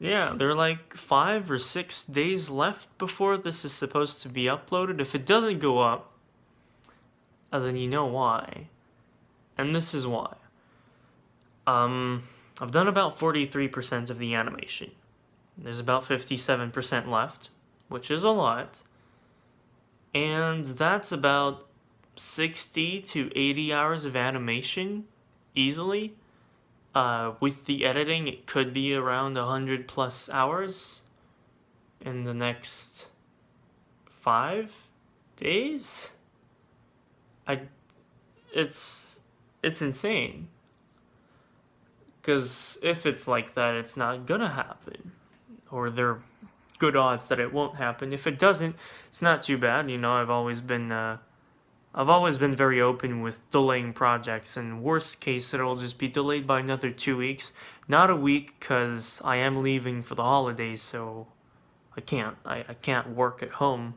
Yeah, there are like 5 or 6 days left before this is supposed to be uploaded. If it doesn't go up, then you know why. And this is why. Um, I've done about 43% of the animation. There's about 57% left, which is a lot. And that's about 60 to 80 hours of animation easily. With the editing, it could be around 100 plus hours in the next 5 days. I, it's insane. Because if it's like that, it's not gonna happen, or there are good odds that it won't happen. If it doesn't, it's not too bad. You know, I've always been very open with delaying projects, and worst case, it'll just be delayed by another 2 weeks, not a week, because I am leaving for the holidays, so I can't work at home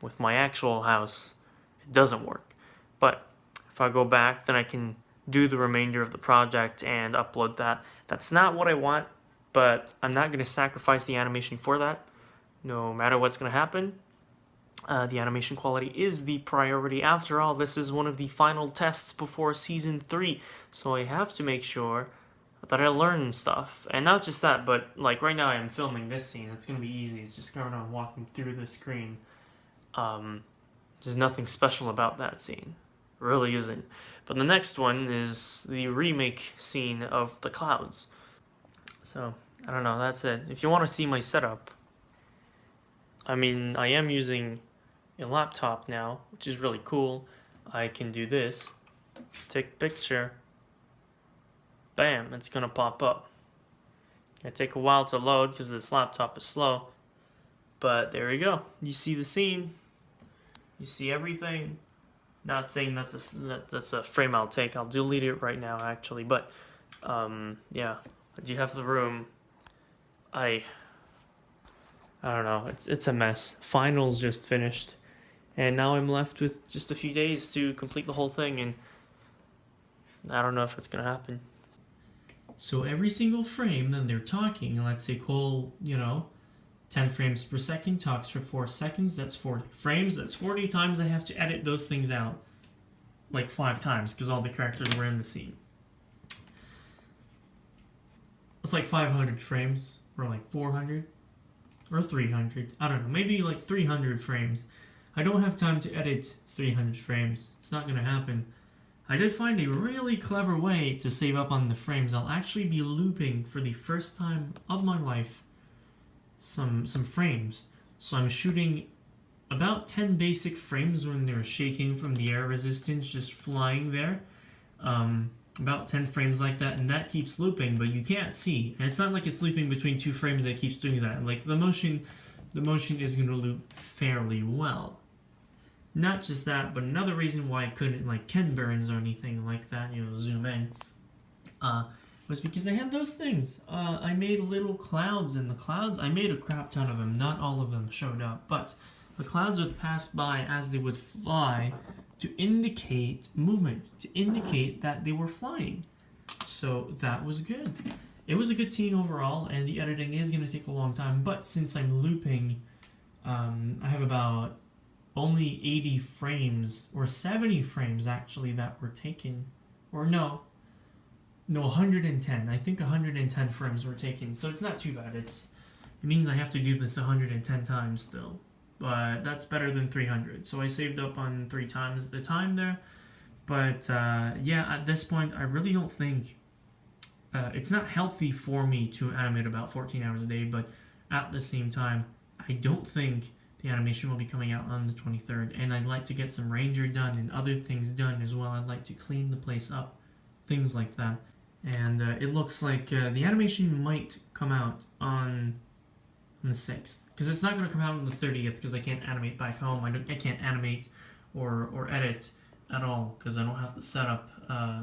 with my actual house. It doesn't work. But if I go back, then I can do the remainder of the project and upload that. That's not what I want, but I'm not going to sacrifice the animation for that. No matter what's going to happen, the animation quality is the priority. After all, this is one of the final tests before Season 3, so I have to make sure that I learn stuff. And not just that, but like right now I'm filming this scene. It's going to be easy. It's just going on walking through the screen. There's nothing special about that scene. It really isn't. But the next one is the remake scene of the clouds. So, I don't know, that's it. If you want to see my setup, I mean, I am using a laptop now, which is really cool. I can do this, take a picture, bam, it's gonna pop up. It take a while to load because this laptop is slow, but there we go. You see the scene, you see everything. Not saying that's a frame I'll take. I'll delete it right now, actually. But yeah, I do have the room. I don't know. It's a mess. Finals just finished, and now I'm left with just a few days to complete the whole thing, and I don't know if it's gonna happen. So every single frame that they're talking, let's say Cole, 10 frames per second, talks for 4 seconds, that's 40 frames, that's 40 times I have to edit those things out. Like 5 times, because all the characters were in the scene. It's like 500 frames, or like 400, or 300, I don't know, maybe like 300 frames. I don't have time to edit 300 frames, it's not gonna happen. I did find a really clever way to save up on the frames. I'll actually be looping for the first time of my life some frames. So I'm shooting about 10 basic frames when they're shaking from the air resistance, just flying there. About 10 frames like that, and that keeps looping, but you can't see. And it's not like it's looping between 2 frames that keeps doing that. Like the motion is going to loop fairly well. Not just that, but another reason why I couldn't like Ken burns or anything like that, zoom in, was because I had those things. I made little clouds, and the clouds, I made a crap ton of them. Not all of them showed up, but the clouds would pass by as they would fly to indicate movement, to indicate that they were flying. So that was good. It was a good scene overall, and the editing is going to take a long time, but since I'm looping, I have about only 80 frames, or 70 frames actually, that were taken. Or no, 110. I think 110 frames were taken, so it's not too bad. It means I have to do this 110 times still, but that's better than 300. So I saved up on 3 times the time there. But yeah, at this point, I really don't think it's not healthy for me to animate about 14 hours a day. But at the same time, I don't think the animation will be coming out on the 23rd, and I'd like to get some ranger done and other things done as well. I'd like to clean the place up, things like that. And it looks like the animation might come out on the 6th, because it's not going to come out on the 30th, because I can't animate back home. I can't animate or edit at all, because I don't have the setup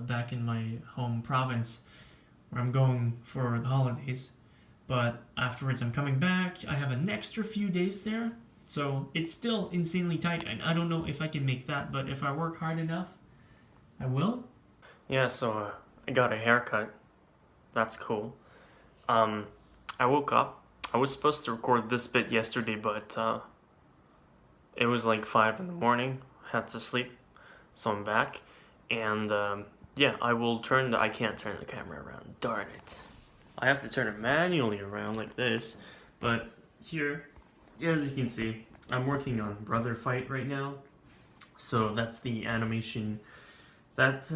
back in my home province where I'm going for the holidays. But afterwards I'm coming back. I have an extra few days there, so it's still insanely tight, and I don't know if I can make that, but if I work hard enough, I will. Yeah, so I got a haircut. That's cool. I woke up. I was supposed to record this bit yesterday, but it was like 5 in the morning. Had to sleep, so I'm back. And yeah, I can't turn the camera around. Darn it. I have to turn it manually around like this. But here, as you can see, I'm working on Brother Fight right now. So that's the animation that,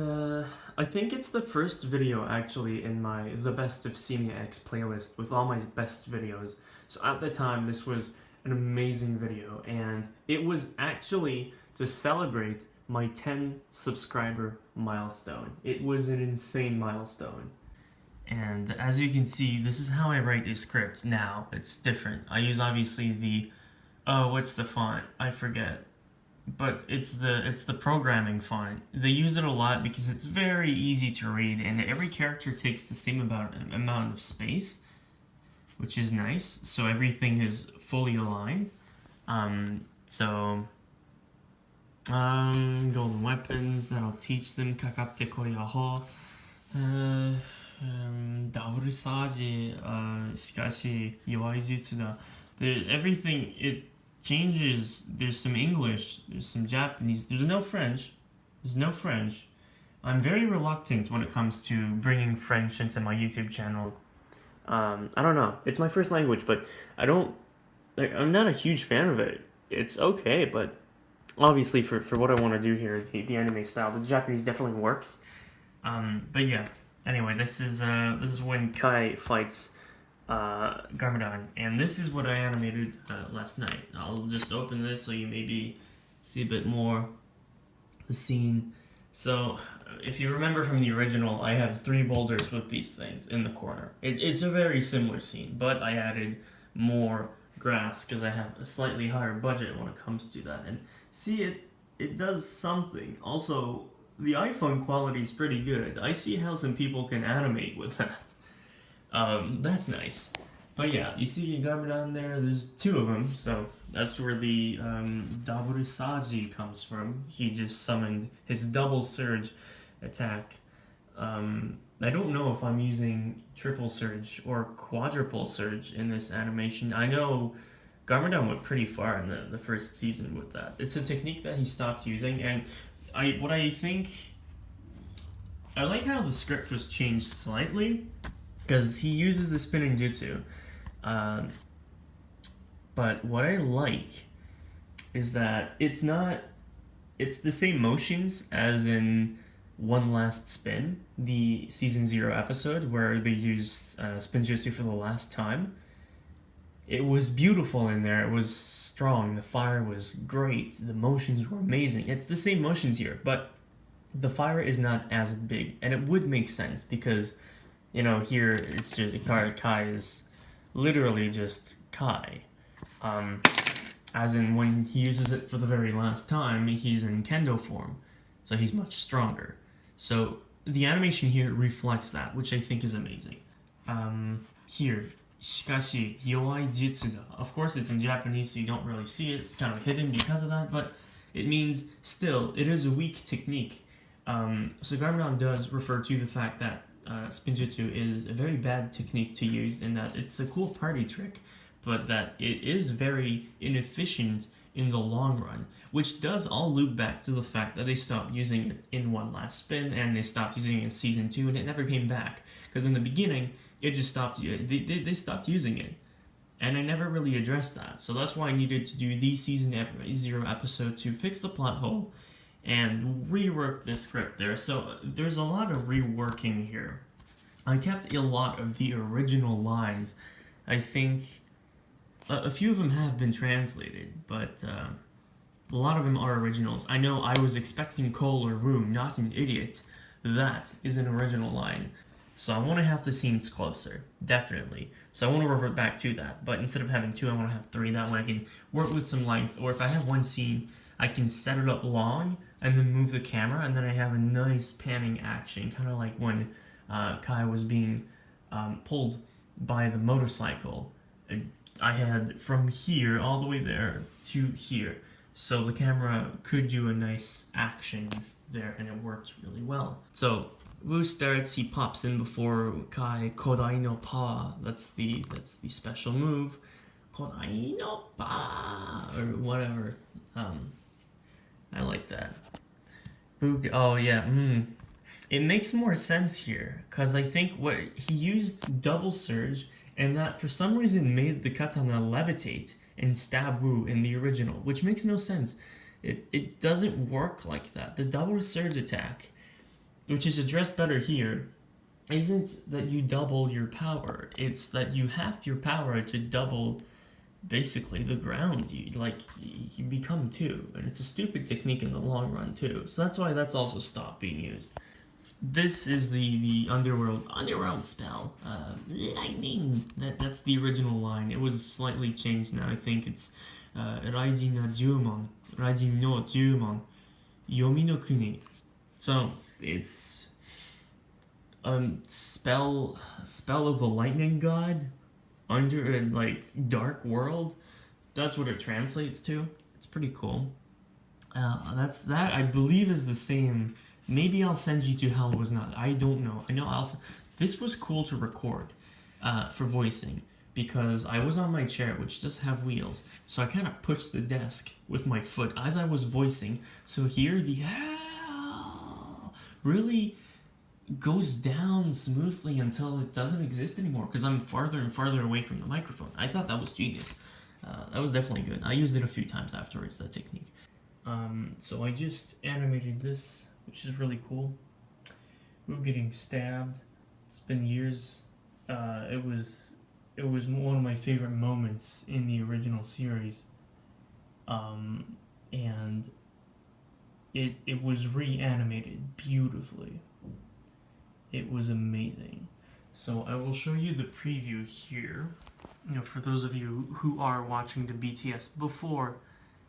I think it's the first video actually in my The Best of C.MeaX playlist with all my best videos. So at the time, this was an amazing video, and it was actually to celebrate my 10 subscriber milestone. It was an insane milestone. And as you can see, this is how I write a script now. It's different. I use obviously the, what's the font? I forget. But it's the programming font. They use it a lot because it's very easy to read, and every character takes the same amount of space, which is nice. So everything is fully aligned. Golden weapons, that'll teach them. Kakatte koyaho. Dauru saji, shikashi, yowai jutsu da. Everything, it changes. There's some English, there's some Japanese, there's no French. I'm very reluctant when it comes to bringing French into my YouTube channel. I don't know, it's my first language, but I'm not a huge fan of it. It's okay, but obviously for what I want to do here, the anime style, the Japanese definitely works. But yeah, anyway, this is when Kai fights Garmadon, and this is what I animated last night. I'll just open this so you maybe see a bit more the scene. So if you remember from the original, I have 3 boulders with these things in the corner. It's a very similar scene, but I added more grass because I have a slightly higher budget when it comes to that. And see, it does something. Also, the iPhone quality is pretty good. I see how some people can animate with that. That's nice. But yeah, you see Garmadon there, there's 2 of them, so that's where the Daburisaji comes from. He just summoned his double surge attack. I don't know if I'm using triple surge or quadruple surge in this animation. I know Garmadon went pretty far in the first season with that. It's a technique that he stopped using, and I like how the script was changed slightly, because he uses the spinning jutsu. But what I like is that it's the same motions as in One Last Spin, the season 0 episode where they used spin jutsu for the last time. It was beautiful in there, it was strong, the fire was great, the motions were amazing. It's the same motions here, but the fire is not as big, and it would make sense because, you know, here it's just Kai is literally just Kai. As in when he uses it for the very last time, he's in kendo form, so he's much stronger. So the animation here reflects that, which I think is amazing. Here, shikashi yowai jutsu da. Of course it's in Japanese, so you don't really see it, it's kind of hidden because of that, but it means still, it is a weak technique. So Garmadon does refer to the fact that spinjutsu is a very bad technique to use, in that it's a cool party trick, but that it is very inefficient in the long run, which does all loop back to the fact that they stopped using it in One Last Spin, and they stopped using it in season 2, and it never came back, because in the beginning it just stopped. They stopped using it, and I never really addressed that. So that's why I needed to do the season 0 episode to fix the plot hole and rework the script there. So there's a lot of reworking here. I kept a lot of the original lines. I think a few of them have been translated, but a lot of them are originals. I know I was expecting coal or room, not an idiot. That is an original line. So I want to have the scenes closer, definitely. So I want to revert back to that, but instead of having 2, I want to have 3. That way I can work with some length, or if I have one scene, I can set it up long and then move the camera, and then I have a nice panning action, kind of like when Kai was being pulled by the motorcycle. I had from here all the way there to here, so the camera could do a nice action there, and it worked really well. So Wu starts, he pops in before Kai Kodai no Pa. That's the special move. Kodai no Pa or whatever. I like that. Oh yeah. It makes more sense here because I think what he used double surge and that for some reason made the katana levitate and stab Wu in the original, which makes no sense. It doesn't work like that. The double surge attack, which is addressed better here, isn't that you double your power. It's that you half your power to double basically the ground. You become two, and it's a stupid technique in the long run too. So that's why that's also stopped being used. This is the underworld spell, lightning. That's the original line. It was slightly changed now. I think it's Raijin no Jumon, Raijin no Jumon, Yomi no Kuni. So it's spell of the lightning god under a dark world. That's what it translates to. It's pretty cool. That I believe is the same. Maybe I'll send you to hell was not. I don't know. I know this was cool to record for voicing because I was on my chair, which does have wheels. So I kind of pushed the desk with my foot as I was voicing. So here the hell really goes down smoothly until it doesn't exist anymore because I'm farther and farther away from the microphone. I thought that was genius. That was definitely good. I used it a few times afterwards, that technique. So I just animated this, which is really cool. We're getting stabbed. It's been years. It was one of my favorite moments in the original series. And it was reanimated beautifully. It was amazing. So I will show you the preview here. For those of you who are watching the BTS before,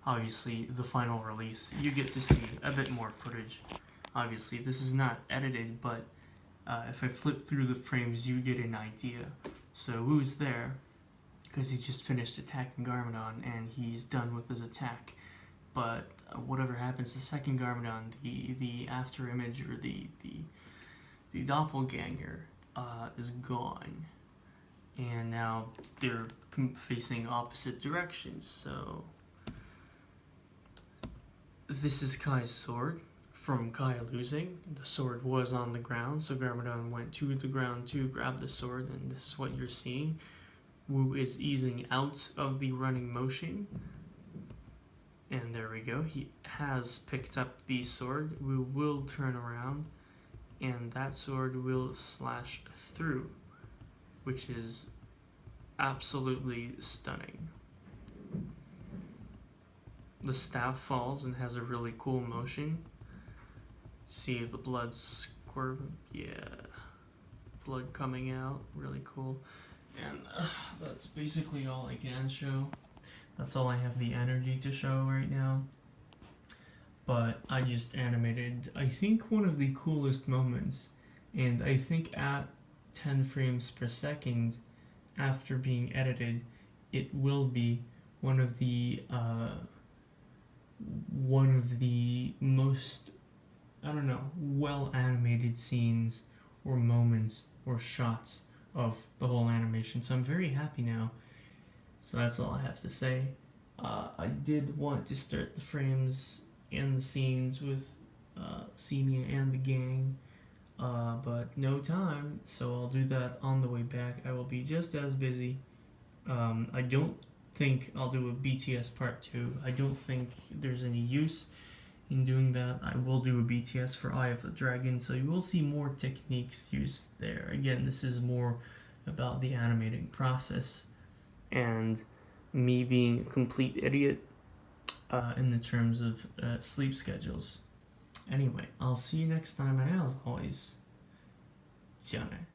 obviously, the final release, you get to see a bit more footage. Obviously, this is not edited, but if I flip through the frames, you get an idea. So Wu's there because he just finished attacking Garmadon and he's done with his attack. But whatever happens, the second Garmadon, the after image or the doppelganger is gone, and now they're facing opposite directions. So this is Kai's sword from Kai losing. The sword was on the ground, so Garmadon went to the ground to grab the sword, and this is what you're seeing. Wu is easing out of the running motion, and there we go. He has picked up the sword. Wu will turn around, and that sword will slash through, which is absolutely stunning. The staff falls and has a really cool motion. See the blood squirt, yeah, blood coming out, really cool. And that's basically all I can show. That's all I have the energy to show right now. But I just animated, I think, one of the coolest moments, and I think at 10 frames per second after being edited, it will be one of the most, I don't know, well animated scenes or moments or shots of the whole animation. So I'm very happy now. So that's all I have to say. I did want to start the frames and the scenes with C.Mea and the gang, but no time, so I'll do that on the way back. I will be just as busy. I don't think I'll do a BTS part 2. I don't think there's any use in doing that. I will do a BTS for Eye of the Dragon, so you will see more techniques used there. Again, this is more about the animating process and me being a complete idiot in the terms of sleep schedules. Anyway, I'll see you next time, and as always, じゃあね。